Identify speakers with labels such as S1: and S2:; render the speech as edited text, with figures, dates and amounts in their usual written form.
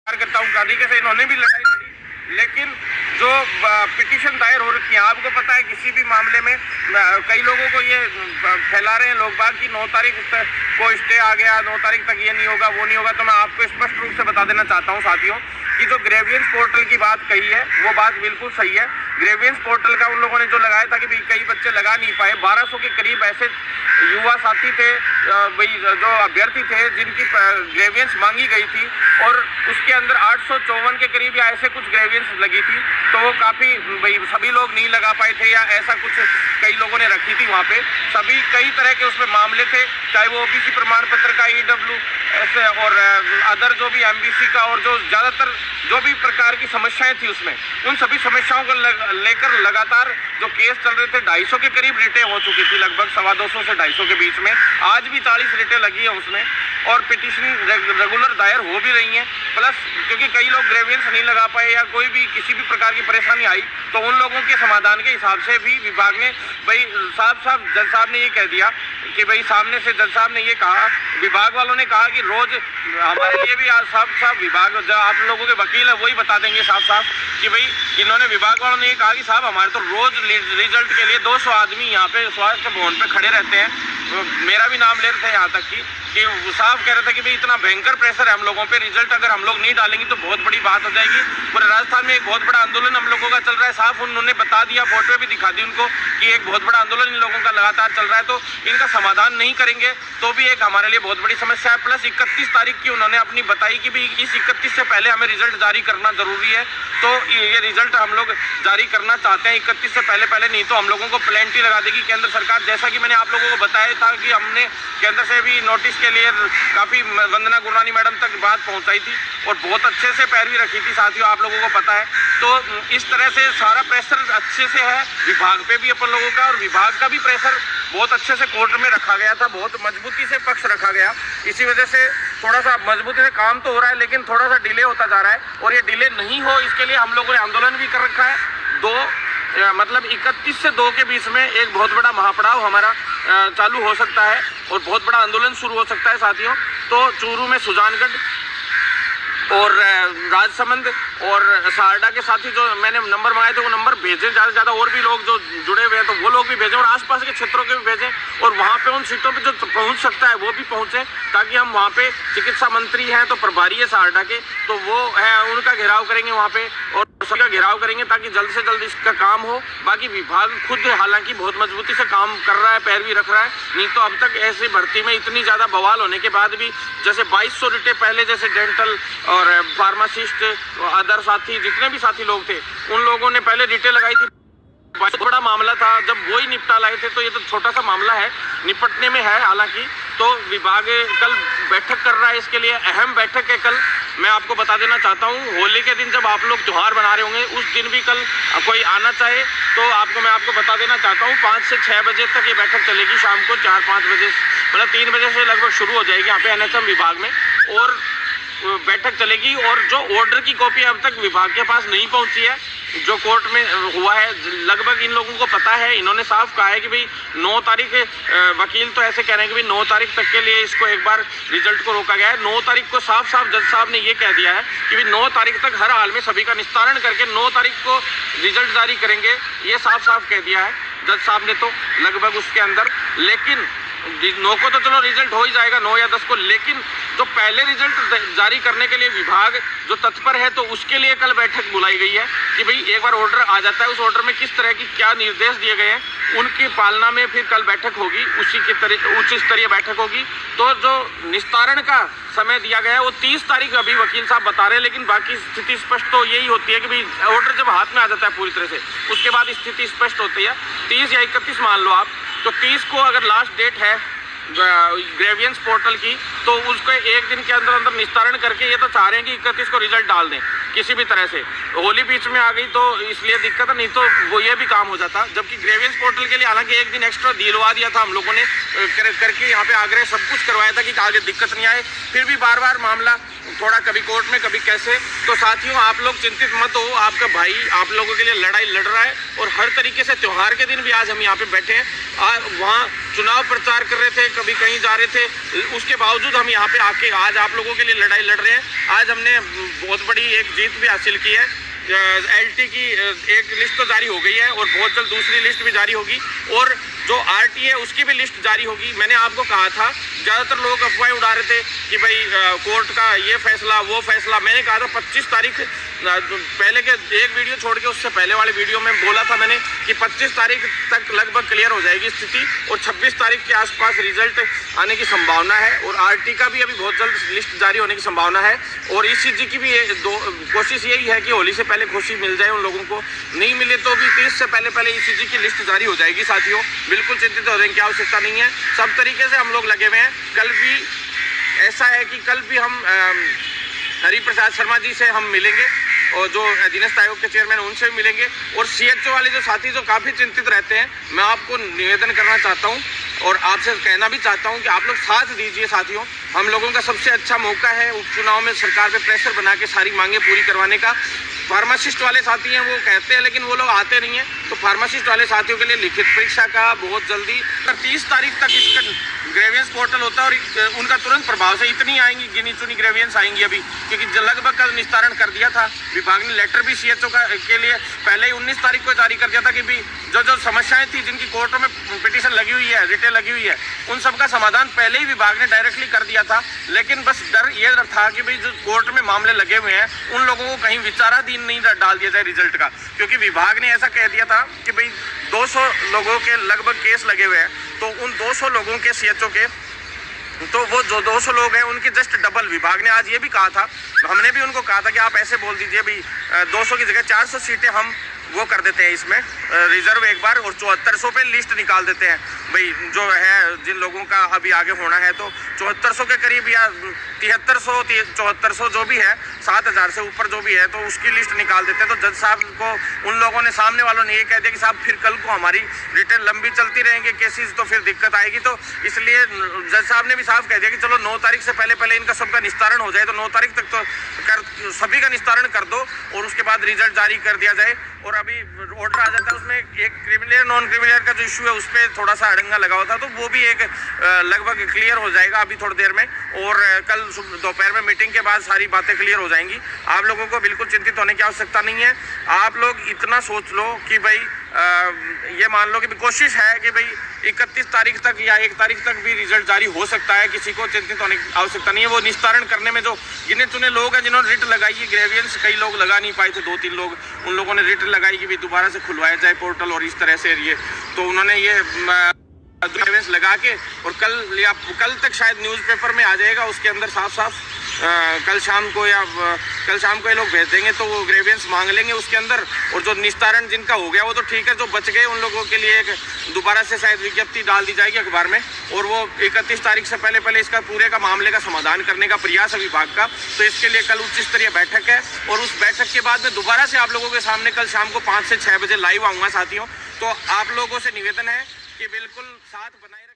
S1: कार्यकर्ताओं तरीके से इन्होंने भी लड़ाई लड़ी, लेकिन जो पिटीशन दायर हो रखी है, आपको पता है किसी भी मामले में कई लोगों को ये फैला रहे हैं लोग बाग कि 9 तारीख को स्टे आ गया, 9 तारीख तक ये नहीं होगा वो नहीं होगा। तो मैं आपको स्पष्ट रूप से बता देना चाहता हूँ साथियों कि जो ग्रेवियंस पोर्टल की बात कही है वो बात बिल्कुल सही है। ग्रेवियंस पोर्टल का उन लोगों ने जो लगाया था कि भाई कई बच्चे लगा नहीं पाए, 1200 के करीब ऐसे युवा साथी थे, भाई जो अभ्यर्थी थे जिनकी ग्रेवियंस मांगी गई थी और उसके अंदर 854 के करीब या ऐसे कुछ ग्रेवियंस लगी थी। तो वो काफ़ी भाई सभी लोग नहीं लगा पाए थे या ऐसा कुछ कई लोगों ने रखी थी वहाँ पे। सभी कई तरह के उसमें मामले थे, चाहे वो ओबीसी प्रमाण पत्र का, EWS और अदर जो भी MBC का, और जो ज़्यादातर जो भी प्रकार की समस्याएं थी उसमें, उन सभी समस्याओं को लेकर लगातार जो केस चल रहे थे, 250 के करीब रिटें हो चुकी थी, लगभग 225 से 250 के बीच में। आज भी 40 रिटें लगी है उसमें और पिटीशन रेगुलर दायर हो भी रही हैं। प्लस क्योंकि कई लोग ग्रेवियंस नहीं लगा पाए या कोई भी किसी भी प्रकार की परेशानी आई, तो उन लोगों के समाधान के हिसाब से भी विभाग ने भाई साफ जज साहब ने ये कह दिया कि भाई सामने से जज साहब ने ये कहा, विभाग वालों ने कहा कि रोज हमारे लिए भी साफ विभाग जो आप लोगों के वकील है वही बता देंगे साफ कि भाई इन्होंने विभाग वालों ने ये कहा कि साहब हमारे तो रोज रिजल्ट के लिए 200 आदमी यहाँ पे स्वास्थ्य भवन पे खड़े रहते हैं। मेरा भी नाम ले रहे थे यहाँ तक कि वो साफ कह रहे थे कि भाई इतना भयंकर प्रेशर है हम लोगों पे, रिजल्ट अगर हम लोग नहीं डालेंगे तो बहुत बड़ी बात हो जाएगी। पूरे राजस्थान में एक बहुत बड़ा आंदोलन हम लोगों का चल रहा है, साफ उन्होंने बता दिया, फोटो भी दिखा दी उनको कि एक बहुत बड़ा आंदोलन इन लोगों का लगातार चल रहा है। तो इनका समाधान नहीं करेंगे तो भी एक हमारे लिए बहुत बड़ी समस्या है। प्लस 31 तारीख की उन्होंने अपनी बताई कि भाई इस 31 से पहले हमें रिजल्ट जारी करना जरूरी है। तो ये रिजल्ट हम लोग जारी करना चाहते हैं 31 से पहले, नहीं तो हम लोगों को पेनल्टी लगा देगी केंद्र सरकार। जैसा कि मैंने आप लोगों को बताया था कि हमने केंद्र से भी नोटिस के लिए काफ़ी वंदना गुरनानी मैडम तक बात पहुंचाई थी और बहुत अच्छे से पैरवी रखी थी साथियों, आप लोगों को पता है। तो इस तरह से सारा प्रेशर अच्छे से है विभाग पे भी अपन लोगों का, और विभाग का भी प्रेशर बहुत अच्छे से कोर्ट में रखा गया था, बहुत मजबूती से पक्ष रखा गया। इसी वजह से थोड़ा सा मजबूती से काम तो हो रहा है लेकिन थोड़ा सा डिले होता जा रहा है, और ये डिले नहीं हो इसके लिए हम लोगों ने आंदोलन भी कर रखा है। मतलब 31 से 2 के बीच में एक बहुत बड़ा महापड़ाव हमारा चालू हो सकता है और बहुत बड़ा आंदोलन शुरू हो सकता है साथियों। तो चूरू में सुजानगढ़ और राजसमंद और सारडा के साथी जो मैंने नंबर मंगाए थे वो नंबर भेजें, ज़्यादा से ज़्यादा और भी लोग जो जुड़े हुए हैं तो वो लोग भी भेजें, और आसपास के क्षेत्रों के भी भेजें, और वहाँ पे उन सीटों पे जो पहुँच सकता है वो भी पहुँचे, ताकि हम वहाँ पे चिकित्सा मंत्री हैं तो प्रभारी है सारडा के, तो वो है उनका घेराव करेंगे वहाँ पे और सबका घेराव करेंगे ताकि जल्द से जल्द इसका काम हो। बाकी विभाग खुद हालांकि बहुत मजबूती से काम कर रहा है, पैरवी रख रहा है, नहीं तो अब तक ऐसी भर्ती में इतनी ज़्यादा बवाल होने के बाद भी जैसे 2200 रिटें पहले जैसे डेंटल और फार्मासिस्ट अदर साथी जितने भी साथी लोग थे उन लोगों ने पहले रिटें लगाई थी। बहुत बड़ा मामला था, जब वही निपटा लाए थे, तो ये तो छोटा सा मामला है, निपटने में है हालांकि। तो विभाग कल बैठक कर रहा है, इसके लिए अहम बैठक है कल। मैं आपको बता देना चाहता हूँ होली के दिन जब आप लोग त्यौहार बना रहे होंगे उस दिन भी कल कोई आना चाहे तो मैं आपको बता देना चाहता हूँ 5 से 6 बजे तक ये बैठक चलेगी, शाम को 4-5 बजे मतलब 3 बजे से लगभग शुरू हो जाएगी यहाँ पे NHM विभाग में, और बैठक चलेगी। और जो ऑर्डर की कॉपी अब तक विभाग के पास नहीं पहुंची है, जो कोर्ट में हुआ है, लगभग इन लोगों को पता है, इन्होंने साफ कहा है कि भाई 9 तारीख, वकील तो ऐसे कह रहे हैं कि भाई 9 तारीख तक के लिए इसको एक बार रिजल्ट को रोका गया है। 9 तारीख को साफ जज साहब ने ये कह दिया है कि भाई 9 तारीख तक हर हाल में सभी का निस्तारण करके 9 तारीख को रिजल्ट जारी करेंगे, ये साफ कह दिया है जज साहब ने तो लगभग उसके अंदर। लेकिन 9 को तो चलो रिजल्ट हो ही जाएगा, 9 या 10 को, लेकिन जो पहले रिजल्ट जारी करने के लिए विभाग जो तत्पर है तो उसके लिए कल बैठक बुलाई गई है कि भाई एक बार ऑर्डर आ जाता है, उस ऑर्डर में किस तरह की क्या निर्देश दिए गए हैं उनकी पालना में फिर कल बैठक होगी, उसी के उच्च स्तरीय बैठक होगी। तो जो निस्तारण का समय दिया गया है वो 30 तारीख अभी वकील साहब बता रहे हैं, लेकिन बाकी स्थिति स्पष्ट तो यही होती है कि भाई ऑर्डर जब हाथ में आ जाता है पूरी तरह से उसके बाद स्थिति स्पष्ट होती है। 30 या 31 मान लो आप, तो 30 को अगर लास्ट डेट है ग्रेवियंस पोर्टल की, तो उसको एक दिन के अंदर निस्तारण करके ये तो चाह रहे हैं कि 31 को रिजल्ट डाल दें किसी भी तरह से। होली बीच में आ गई तो इसलिए दिक्कत है, नहीं तो वो ये भी काम हो जाता। जबकि ग्रेवियंस पोर्टल के लिए हालांकि एक दिन एक्स्ट्रा दिलवा दिया था हम लोगों ने करके यहाँ पे आग्रह सब कुछ करवाया था कि आगे दिक्कत नहीं आए, फिर भी बार बार मामला थोड़ा कभी कोर्ट में कभी कैसे। तो साथियों आप लोग चिंतित मत हो, आपका भाई आप लोगों के लिए लड़ाई लड़ रहा है और हर तरीके से त्यौहार के दिन भी आज हम यहाँ पे बैठे हैं, वहाँ चुनाव प्रचार कर रहे थे, कभी कहीं जा रहे थे, उसके बावजूद हम यहाँ पे आके आज आप लोगों के लिए लड़ाई लड़ रहे हैं। आज हमने बहुत बड़ी एक जीत भी हासिल की है। LT की एक लिस्ट तो जारी हो गई है और बहुत जल्द दूसरी लिस्ट भी जारी होगी और जो RT है उसकी भी लिस्ट जारी होगी। मैंने आपको कहा था, ज़्यादातर लोग अफवाहें उड़ा रहे थे कि भाई कोर्ट का ये फैसला वो फैसला। मैंने कहा था 25 तारीख पहले के एक वीडियो छोड़ के उससे पहले वाले वीडियो में बोला था मैंने कि 25 तारीख तक लगभग क्लियर हो जाएगी स्थिति और 26 तारीख के आसपास रिजल्ट आने की संभावना है और RT का भी अभी बहुत जल्द लिस्ट जारी होने की संभावना है और ECG की भी कोशिश यही है कि होली से पहले खुशी मिल जाए उन लोगों को, नहीं मिले तो भी 30 से पहले ECG की लिस्ट जारी हो जाएगी। साथियों बिल्कुल चिंतित होने की आवश्यकता नहीं है, सब तरीके से हम लोग लगे हुए हैं। कल भी ऐसा है कि कल भी हम हरिप्रसाद शर्मा जी से हम मिलेंगे और जो अधीनस्थ आयोग के चेयरमैन उनसे भी मिलेंगे और CHO वाले जो साथी जो काफ़ी चिंतित रहते हैं, मैं आपको निवेदन करना चाहता हूं और आपसे कहना भी चाहता हूं कि आप लोग साथ दीजिए। साथियों हम लोगों का सबसे अच्छा मौका है उपचुनाव में सरकार पे प्रेशर बना के सारी मांगे पूरी करवाने का। फार्मासिस्ट वाले साथी हैं वो कहते हैं लेकिन वो लोग आते नहीं हैं, तो फार्मासिस्ट वाले साथियों के लिए लिखित परीक्षा का बहुत जल्दी 30 तारीख तक इसका ग्रेवियंस पोर्टल होता है और उनका तुरंत प्रभाव से इतनी आएंगी गिनी चुनी ग्रेवियंस आएंगी अभी, क्योंकि लगभग का निस्तारण कर दिया था विभाग ने। लेटर भी CHO के लिए पहले ही 19 तारीख को जारी कर दिया था कि भी जो समस्याएं थी जिनकी कोर्टों में पिटीशन लगी हुई है, रिटें लगी हुई है, उन सब का समाधान पहले ही विभाग ने डायरेक्टली कर दिया था। लेकिन बस डर ये था कि भाई जो कोर्ट में मामले लगे हुए हैं उन लोगों को कहीं विचाराधीन नहीं डाल दिया जाए रिजल्ट का, क्योंकि विभाग ने ऐसा कह दिया था कि भाई 200 लोगों के लगभग केस लगे हुए हैं, तो उन 200 लोगों के CHO के तो वो जो 200 लोग हैं उनकी जस्ट डबल। विभाग ने आज ये भी कहा था, हमने भी उनको कहा था कि आप ऐसे बोल दीजिए भाई 200 की जगह 400 सीटें हम वो कर देते हैं इसमें रिजर्व एक बार और 7400 पे लिस्ट निकाल देते हैं भाई जो है जिन लोगों का अभी आगे होना है, तो 7400 के करीब या 7300 7400 जो भी है 7000 से ऊपर जो भी है तो उसकी लिस्ट निकाल देते हैं। तो जज साहब को उन लोगों ने सामने वालों ने ये कह दिया कि साहब फिर कल को हमारी रिटेल लंबी चलती रहेंगे केसेस तो फिर दिक्कत आएगी, तो इसलिए जज साहब ने भी साफ कह दिया कि चलो 9 तारीख से पहले इनका सबका निस्तारण हो जाए, तो 9 तारीख तक तो सभी का निस्तारण कर दो और उसके बाद रिजल्ट जारी कर दिया जाए। और अभी ऑर्डर आ जाता है उसमें एक क्रिमिनल नॉन क्रिमिनल का जो इशू है उस पर थोड़ा सा अड़ंगा लगा हुआ था, तो वो भी एक लगभग क्लियर हो जाएगा अभी थोड़ी देर में और कल दोपहर में मीटिंग के बाद सारी बातें क्लियर हो जाएंगी। आप लोगों को बिल्कुल चिंतित होने की आवश्यकता नहीं है। आप लोग इतना सोच लो कि भाई ये मान लो कि कोशिश है कि भाई 31 तारीख तक या 1 तारीख तक भी रिजल्ट जारी हो सकता है, किसी को चिंतित होने की आवश्यकता नहीं है। वो निस्तारण करने में जो गिने चुने लोग हैं जिन्होंने रिट लगाई है ग्रेवियंस, कई लोग लगा नहीं पाए थे, 2-3 लोग, उन लोगों ने रिट लगाई कि भाई दोबारा से खुलवाया जाए पोर्टल और इस तरह से ये, तो उन्होंने ये ग्रेवियंस लगा के और कल तक शायद न्यूज़पेपर में आ जाएगा, उसके अंदर साफ कल शाम को ये लोग भेज देंगे तो वो ग्रेवियंस मांग लेंगे उसके अंदर। और जो निस्तारण जिनका हो गया वो तो ठीक है, जो बच गए उन लोगों के लिए एक दोबारा से शायद विज्ञप्ति डाल दी जाएगी अखबार में और वो 31 तारीख से पहले इसका पूरे का मामले का समाधान करने का प्रयास है विभाग का। तो इसके लिए कल उच्च स्तरीय बैठक है और उस बैठक के बाद में दोबारा से आप लोगों के सामने कल शाम को 5 से 6 बजे लाइव आऊँगा। साथियों तो आप लोगों से निवेदन है कि बिल्कुल साथ बनाए